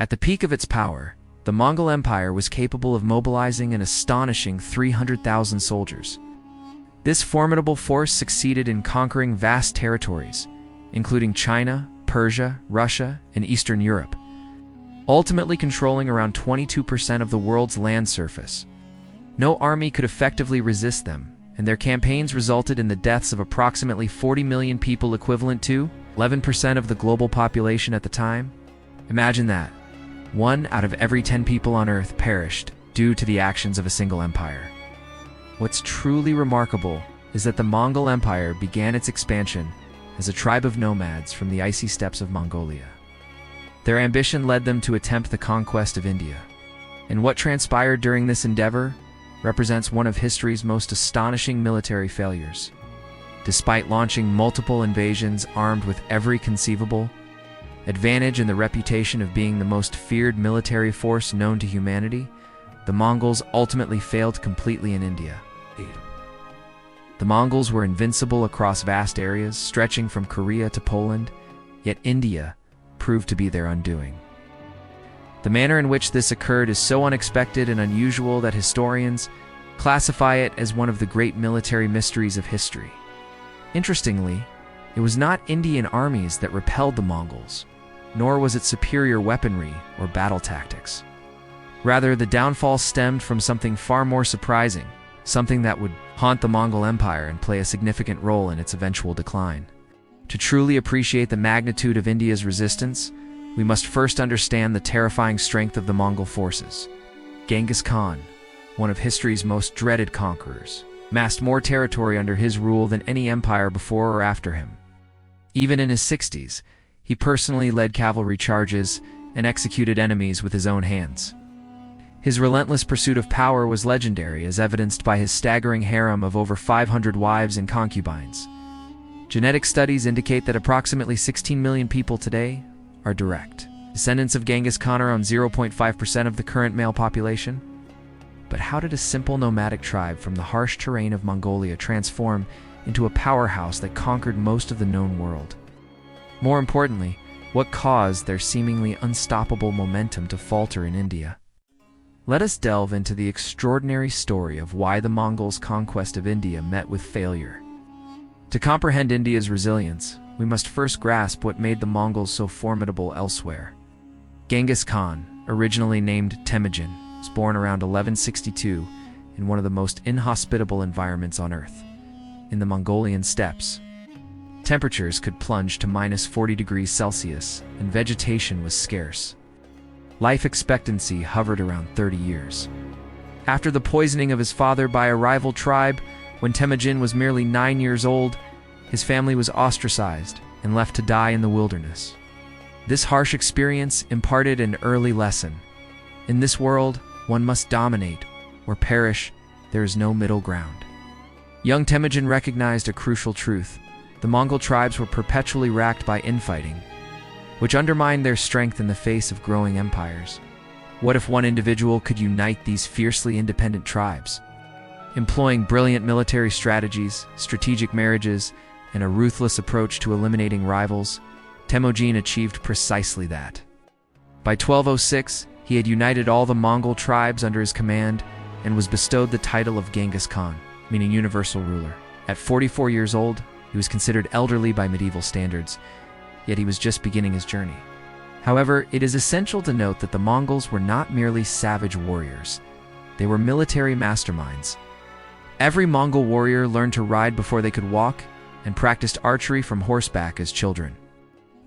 At the peak of its power, the Mongol Empire was capable of mobilizing an astonishing 300,000 soldiers. This formidable force succeeded in conquering vast territories, including China, Persia, Russia, and Eastern Europe, ultimately controlling around 22% of the world's land surface. No army could effectively resist them, and their campaigns resulted in the deaths of approximately 40 million people, equivalent to 11% of the global population at the time. Imagine that. 1 out of every 10 people on Earth perished due to the actions of a single empire. What's truly remarkable is that the Mongol Empire began its expansion as a tribe of nomads from the icy steppes of Mongolia. Their ambition led them to attempt the conquest of India, and what transpired during this endeavor represents one of history's most astonishing military failures. Despite launching multiple invasions armed with every conceivable advantage and the reputation of being the most feared military force known to humanity, the Mongols ultimately failed completely in India. The Mongols were invincible across vast areas, stretching from Korea to Poland, yet India proved to be their undoing. The manner in which this occurred is so unexpected and unusual that historians classify it as one of the great military mysteries of history. Interestingly, it was not Indian armies that repelled the Mongols, nor was it superior weaponry or battle tactics. Rather, the downfall stemmed from something far more surprising, something that would haunt the Mongol Empire and play a significant role in its eventual decline. To truly appreciate the magnitude of India's resistance, we must first understand the terrifying strength of the Mongol forces. Genghis Khan, one of history's most dreaded conquerors, amassed more territory under his rule than any empire before or after him. Even in his 60s, he personally led cavalry charges and executed enemies with his own hands. His relentless pursuit of power was legendary, as evidenced by his staggering harem of over 500 wives and concubines. Genetic studies indicate that approximately 16 million people today are direct descendants of Genghis Khan, around 0.5% of the current male population. But how did a simple nomadic tribe from the harsh terrain of Mongolia transform into a powerhouse that conquered most of the known world? More importantly, what caused their seemingly unstoppable momentum to falter in India? Let us delve into the extraordinary story of why the Mongols' conquest of India met with failure. To comprehend India's resilience, we must first grasp what made the Mongols so formidable elsewhere. Genghis Khan, originally named Temujin, was born around 1162 in one of the most inhospitable environments on Earth, in the Mongolian steppes. Temperatures could plunge to -40 degrees Celsius, and vegetation was scarce. Life expectancy hovered around 30 years. After the poisoning of his father by a rival tribe, when Temujin was merely 9 years old, his family was ostracized and left to die in the wilderness. This harsh experience imparted an early lesson. In this world, one must dominate or perish. There is no middle ground. Young Temujin recognized a crucial truth. The Mongol tribes were perpetually racked by infighting, which undermined their strength in the face of growing empires. What if one individual could unite these fiercely independent tribes? Employing brilliant military strategies, strategic marriages, and a ruthless approach to eliminating rivals, Temujin achieved precisely that. By 1206, he had united all the Mongol tribes under his command and was bestowed the title of Genghis Khan, meaning universal ruler. At 44 years old, he was considered elderly by medieval standards, yet he was just beginning his journey. However, it is essential to note that the Mongols were not merely savage warriors. They were military masterminds. Every Mongol warrior learned to ride before they could walk and practiced archery from horseback as children.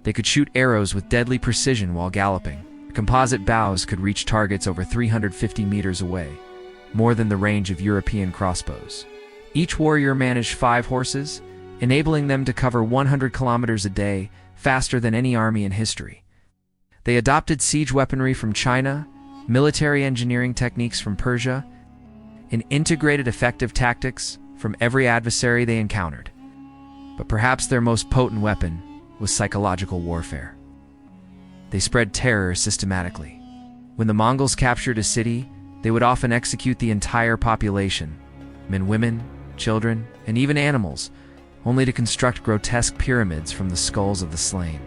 They could shoot arrows with deadly precision while galloping. Their composite bows could reach targets over 350 meters away, more than the range of European crossbows. Each warrior managed 5 horses, enabling them to cover 100 kilometers a day, faster than any army in history. They adopted siege weaponry from China, military engineering techniques from Persia, and integrated effective tactics from every adversary they encountered. But perhaps their most potent weapon was psychological warfare. They spread terror systematically. When the Mongols captured a city, they would often execute the entire population, men, women, children, and even animals, only to construct grotesque pyramids from the skulls of the slain.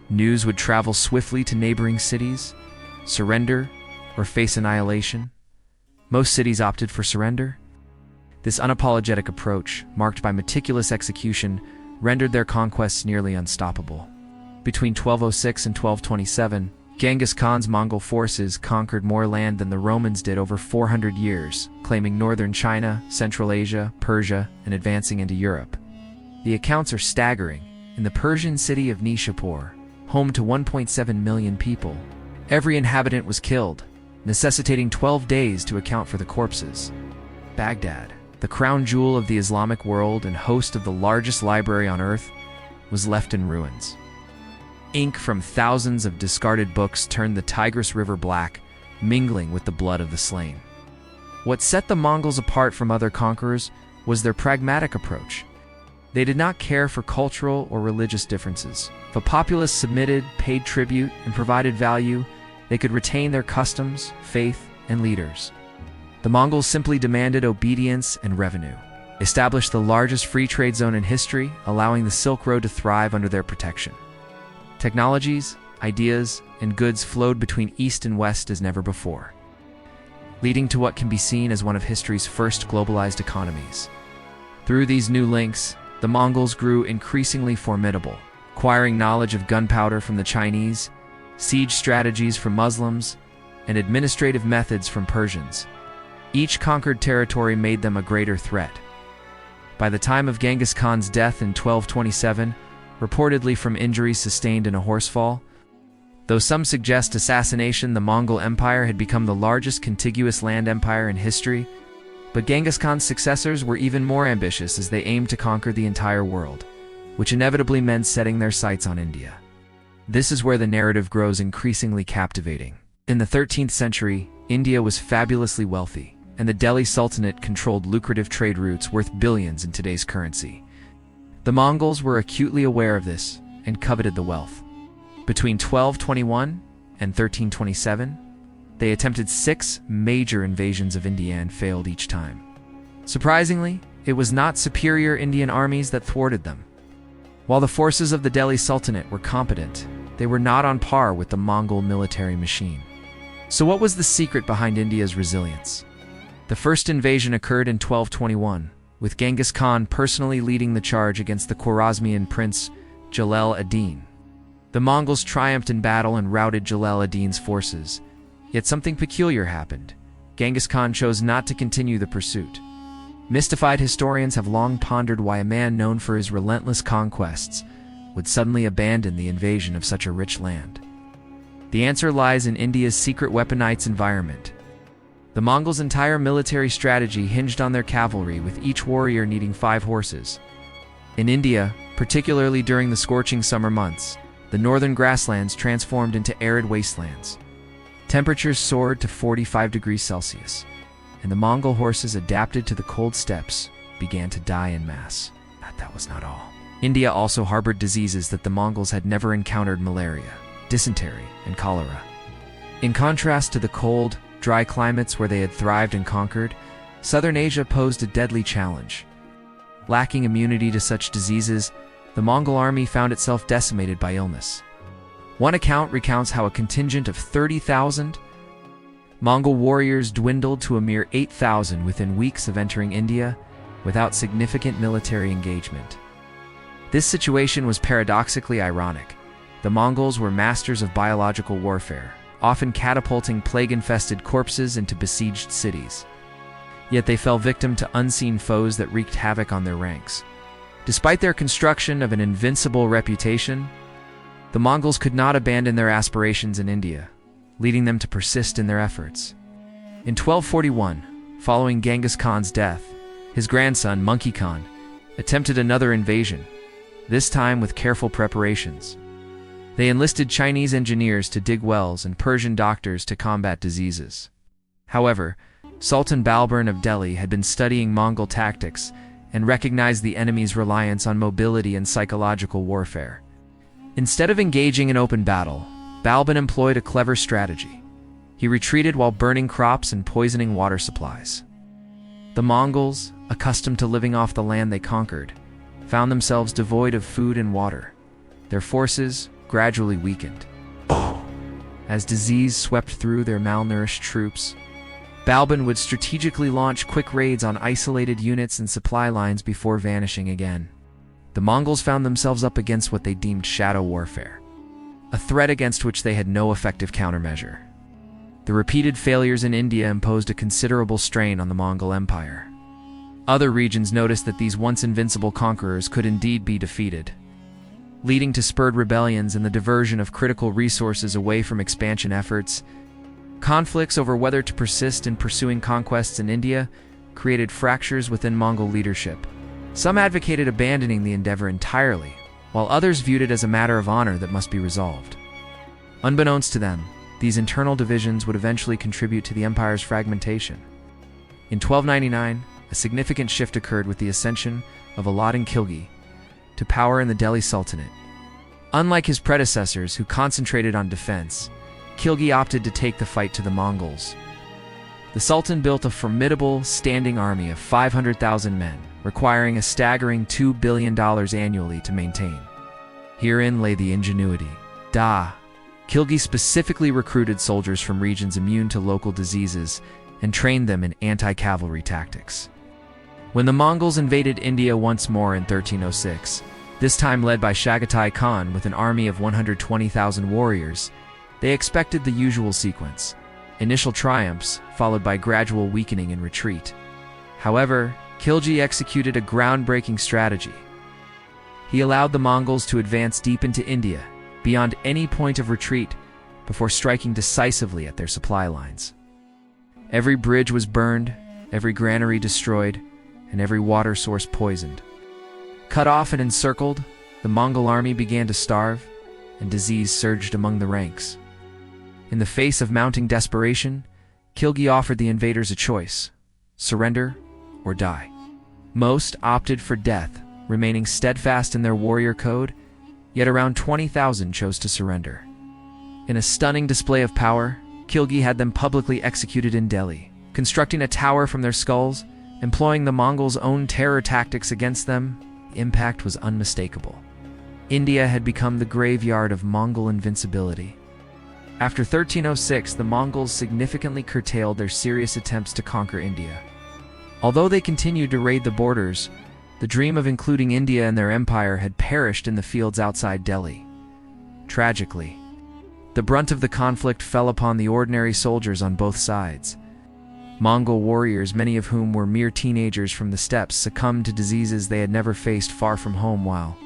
News would travel swiftly to neighboring cities, surrender or face annihilation. Most cities opted for surrender. This unapologetic approach, marked by meticulous execution, rendered their conquests nearly unstoppable. Between 1206 and 1227, Genghis Khan's Mongol forces conquered more land than the Romans did over 400 years, claiming northern China, Central Asia, Persia, and advancing into Europe. The accounts are staggering. In the Persian city of Nishapur, home to 1.7 million people, every inhabitant was killed, necessitating 12 days to account for the corpses. Baghdad, the crown jewel of the Islamic world and host of the largest library on earth, was left in ruins. Ink from thousands of discarded books turned the Tigris River black, mingling with the blood of the slain. What set the Mongols apart from other conquerors was their pragmatic approach. They did not care for cultural or religious differences. If a populace submitted, paid tribute, and provided value, they could retain their customs, faith, and leaders. The Mongols simply demanded obedience and revenue, established the largest free trade zone in history, allowing the Silk Road to thrive under their protection. Technologies, ideas, and goods flowed between East and West as never before, leading to what can be seen as one of history's first globalized economies. Through these new links, the Mongols grew increasingly formidable, acquiring knowledge of gunpowder from the Chinese, siege strategies from Muslims, and administrative methods from Persians. Each conquered territory made them a greater threat. By the time of Genghis Khan's death in 1227, reportedly from injuries sustained in a horsefall, though some suggest assassination, the Mongol Empire had become the largest contiguous land empire in history. But Genghis Khan's successors were even more ambitious as they aimed to conquer the entire world, which inevitably meant setting their sights on India. This is where the narrative grows increasingly captivating. In the 13th century, India was fabulously wealthy, and the Delhi Sultanate controlled lucrative trade routes worth billions in today's currency. The Mongols were acutely aware of this and coveted the wealth. Between 1221 and 1327, they attempted 6 major invasions of India and failed each time. Surprisingly, it was not superior Indian armies that thwarted them. While the forces of the Delhi Sultanate were competent, they were not on par with the Mongol military machine. So what was the secret behind India's resilience? The first invasion occurred in 1221, with Genghis Khan personally leading the charge against the Khwarezmian prince Jalal ad-Din. The Mongols triumphed in battle and routed Jalal ad-Din's forces. Yet something peculiar happened. Genghis Khan chose not to continue the pursuit. Mystified historians have long pondered why a man known for his relentless conquests would suddenly abandon the invasion of such a rich land. The answer lies in India's secret weaponized environment. The Mongols' entire military strategy hinged on their cavalry, with each warrior needing 5 horses. In India, particularly during the scorching summer months, the northern grasslands transformed into arid wastelands. Temperatures soared to 45 degrees Celsius, and the Mongol horses, adapted to the cold steppes, began to die en masse. But that was not all. India also harbored diseases that the Mongols had never encountered: malaria, dysentery, and cholera. In contrast to the cold, dry climates where they had thrived and conquered, southern Asia posed a deadly challenge. Lacking immunity to such diseases, the Mongol army found itself decimated by illness. One account recounts how a contingent of 30,000 Mongol warriors dwindled to a mere 8,000 within weeks of entering India, without significant military engagement. This situation was paradoxically ironic. The Mongols were masters of biological warfare, often catapulting plague-infested corpses into besieged cities. Yet they fell victim to unseen foes that wreaked havoc on their ranks. Despite their construction of an invincible reputation, the Mongols could not abandon their aspirations in India, leading them to persist in their efforts. In 1241, following Genghis Khan's death, his grandson, Monkey Khan, attempted another invasion, this time with careful preparations. They enlisted Chinese engineers to dig wells and Persian doctors to combat diseases. However, Sultan Balban of Delhi had been studying Mongol tactics and recognized the enemy's reliance on mobility and psychological warfare. Instead of engaging in open battle, Balban employed a clever strategy. He retreated while burning crops and poisoning water supplies. The Mongols, accustomed to living off the land they conquered, found themselves devoid of food and water. Their forces, gradually weakened. As disease swept through their malnourished troops, Balban would strategically launch quick raids on isolated units and supply lines before vanishing again. The Mongols found themselves up against what they deemed shadow warfare, a threat against which they had no effective countermeasure. The repeated failures in India imposed a considerable strain on the Mongol Empire. Other regions noticed that these once invincible conquerors could indeed be defeated, leading to spurred rebellions and the diversion of critical resources away from expansion efforts. Conflicts over whether to persist in pursuing conquests in India created fractures within Mongol leadership. Some advocated abandoning the endeavor entirely, while others viewed it as a matter of honor that must be resolved. Unbeknownst to them, these internal divisions would eventually contribute to the empire's fragmentation. In 1299, a significant shift occurred with the ascension of Alauddin Khilji to power in the Delhi Sultanate. Unlike his predecessors, who concentrated on defense, Khilji opted to take the fight to the Mongols. The Sultan built a formidable standing army of 500,000 men, requiring a staggering $2 billion annually to maintain. Herein lay the ingenuity. Khilji specifically recruited soldiers from regions immune to local diseases and trained them in anti-cavalry tactics. When the Mongols invaded India once more in 1306, this time led by Chagatai Khan with an army of 120,000 warriors, they expected the usual sequence: initial triumphs, followed by gradual weakening and retreat. However, Khilji executed a groundbreaking strategy. He allowed the Mongols to advance deep into India, beyond any point of retreat, before striking decisively at their supply lines. Every bridge was burned, every granary destroyed, and every water source poisoned. Cut off and encircled, the Mongol army began to starve, and disease surged among the ranks. In the face of mounting desperation, Khilji offered the invaders a choice: surrender or die. Most opted for death, remaining steadfast in their warrior code, yet around 20,000 chose to surrender. In a stunning display of power, Khilji had them publicly executed in Delhi, constructing a tower from their skulls, employing the Mongols' own terror tactics against them. The impact was unmistakable. India had become the graveyard of Mongol invincibility. After 1306, the Mongols significantly curtailed their serious attempts to conquer India. Although they continued to raid the borders, the dream of including India in their empire had perished in the fields outside Delhi. Tragically, the brunt of the conflict fell upon the ordinary soldiers on both sides. Mongol warriors, many of whom were mere teenagers from the steppes, succumbed to diseases they had never faced far from home, while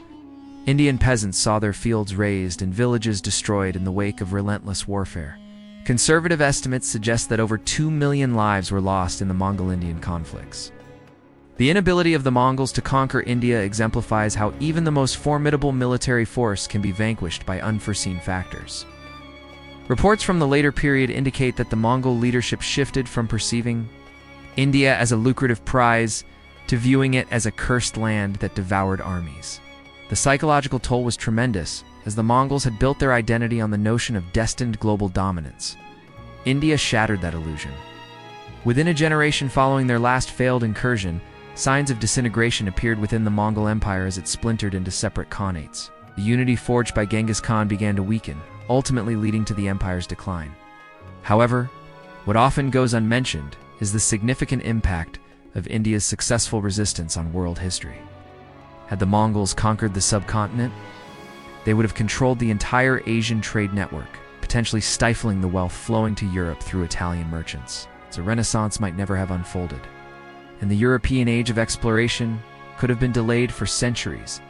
Indian peasants saw their fields razed and villages destroyed in the wake of relentless warfare. Conservative estimates suggest that over 2 million lives were lost in the Mongol-Indian conflicts. The inability of the Mongols to conquer India exemplifies how even the most formidable military force can be vanquished by unforeseen factors. Reports from the later period indicate that the Mongol leadership shifted from perceiving India as a lucrative prize to viewing it as a cursed land that devoured armies. The psychological toll was tremendous, as the Mongols had built their identity on the notion of destined global dominance. India shattered that illusion. Within a generation following their last failed incursion, signs of disintegration appeared within the Mongol Empire as it splintered into separate khanates. The unity forged by Genghis Khan began to weaken, ultimately leading to the empire's decline. However, what often goes unmentioned is the significant impact of India's successful resistance on world history. Had the Mongols conquered the subcontinent, they would have controlled the entire Asian trade network, potentially stifling the wealth flowing to Europe through Italian merchants. So Renaissance might never have unfolded, and the European age of exploration could have been delayed for centuries,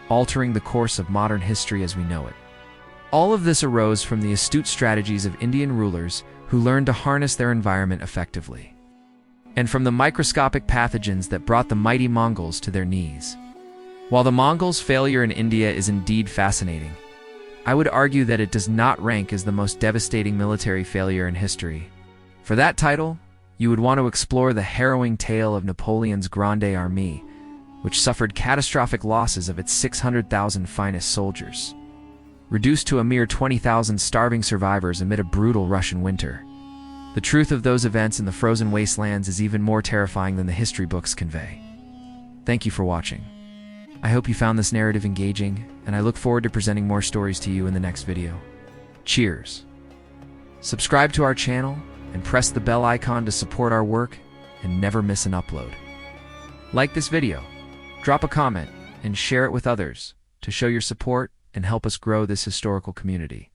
altering the course of modern history as we know it. All of this arose from the astute strategies of Indian rulers who learned to harness their environment effectively, and from the microscopic pathogens that brought the mighty Mongols to their knees. While the Mongols' failure in India is indeed fascinating, I would argue that it does not rank as the most devastating military failure in history. For that title, you would want to explore the harrowing tale of Napoleon's Grande Armée, which suffered catastrophic losses of its 600,000 finest soldiers, reduced to a mere 20,000 starving survivors amid a brutal Russian winter. The truth of those events in the frozen wastelands is even more terrifying than the history books convey. Thank you for watching. I hope you found this narrative engaging, and I look forward to presenting more stories to you in the next video. Cheers! Subscribe to our channel and press the bell icon to support our work and never miss an upload. Like this video, drop a comment, and share it with others to show your support and help us grow this historical community.